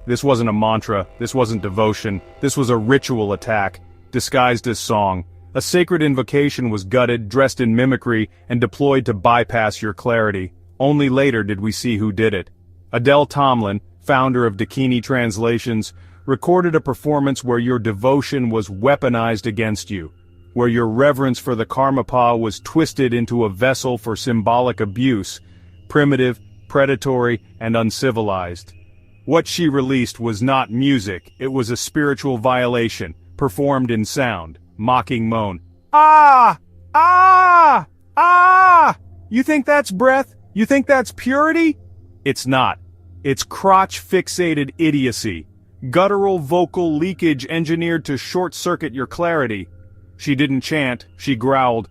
This wasn't a mantra, this wasn't devotion, this was a ritual attack, disguised as song. A sacred invocation was gutted, dressed in mimicry, and deployed to bypass your clarity. Only later did we see who did it. Adele Tomlin, founder of Dakini Translations, recorded a performance where your devotion was weaponized against you, where your reverence for the Karmapa was twisted into a vessel for symbolic abuse, primitive, predatory, and uncivilized. What she released was not music, it was a spiritual violation, performed in sound, mocking moan. Ah! Ah! Ah! You think that's breath? You think that's purity? It's not. It's crotch-fixated idiocy. Guttural vocal leakage engineered to short-circuit your clarity. She didn't chant, she growled,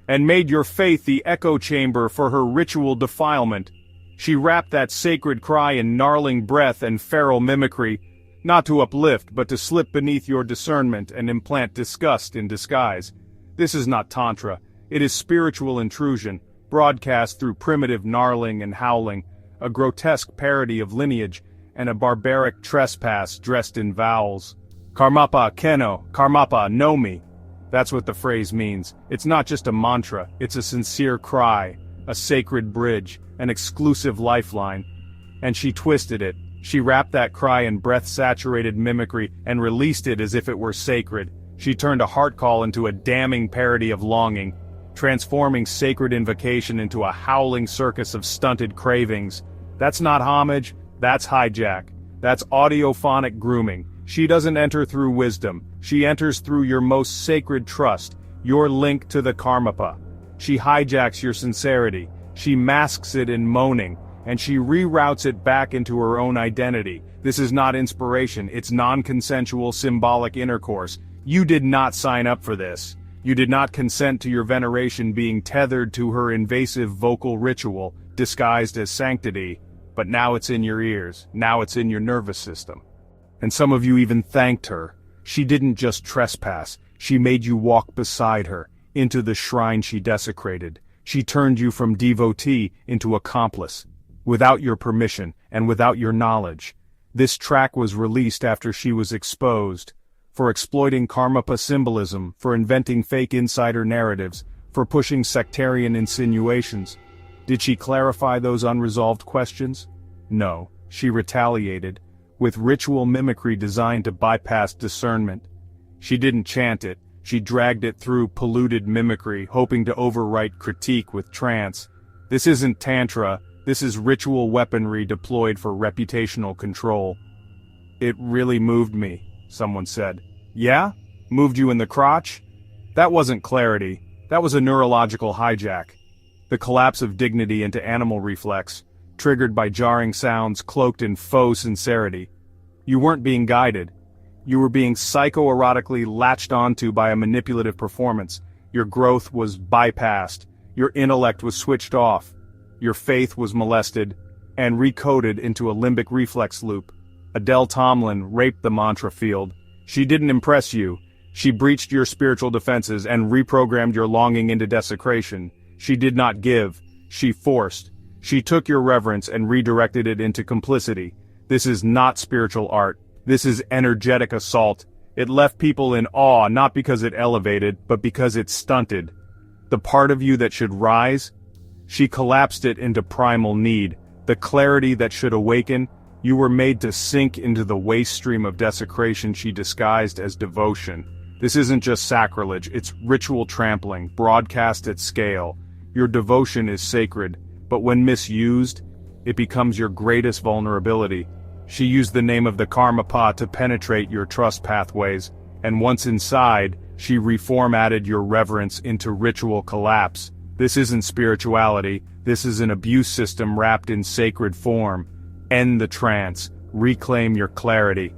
and made your faith the echo chamber for her ritual defilement. She wrapped that sacred cry in gnarling breath and feral mimicry, not to uplift but to slip beneath your discernment and implant disgust in disguise. This is not tantra, it is spiritual intrusion, broadcast through primitive gnarling and howling, a grotesque parody of lineage, and a barbaric trespass dressed in vowels. Karmapa Khyenno, Karmapa know me. That's what the phrase means. It's not just a mantra, it's a sincere cry, a sacred bridge, an exclusive lifeline. And she twisted it. She wrapped that cry in breath-saturated mimicry and released it as if it were sacred. She turned a heart call into a damning parody of longing, transforming sacred invocation into a howling circus of stunted cravings. That's not homage, that's hijack. That's audiophonic grooming. She doesn't enter through wisdom, she enters through your most sacred trust, your link to the Karmapa. She hijacks your sincerity, she masks it in moaning, and she reroutes it back into her own identity. This is not inspiration, it's non-consensual symbolic intercourse. You did not sign up for this. You did not consent to your veneration being tethered to her invasive vocal ritual, disguised as sanctity, but now it's in your ears, now it's in your nervous system. And some of you even thanked her. She didn't just trespass, she made you walk beside her, into the shrine she desecrated. She turned you from devotee into accomplice, without your permission and without your knowledge. This track was released after she was exposed, for exploiting Karmapa symbolism, for inventing fake insider narratives, for pushing sectarian insinuations. Did she clarify those unresolved questions? No, she retaliated, with ritual mimicry designed to bypass discernment. She didn't chant it, she dragged it through polluted mimicry, hoping to overwrite critique with trance. This isn't tantra, this is ritual weaponry deployed for reputational control. It really moved me, someone said. Yeah? Moved you in the crotch? That wasn't clarity, that was a neurological hijack. The collapse of dignity into animal reflex, triggered by jarring sounds cloaked in faux sincerity. You weren't being guided. You were being psychoerotically latched onto by a manipulative performance. Your growth was bypassed. Your intellect was switched off. Your faith was molested and recoded into a limbic reflex loop. Adele Tomlin raped the mantra field. She didn't impress you. She breached your spiritual defenses and reprogrammed your longing into desecration. She did not give. She forced. She took your reverence and redirected it into complicity. This is not spiritual art. This is energetic assault. It left people in awe not because it elevated, but because it stunted. The part of you that should rise? She collapsed it into primal need. The clarity that should awaken? You were made to sink into the waste stream of desecration she disguised as devotion. This isn't just sacrilege, it's ritual trampling, broadcast at scale. Your devotion is sacred, but when misused, it becomes your greatest vulnerability. She used the name of the Karmapa to penetrate your trust pathways, and once inside, she reformatted your reverence into ritual collapse. This isn't spirituality, this is an abuse system wrapped in sacred form. End the trance, reclaim your clarity,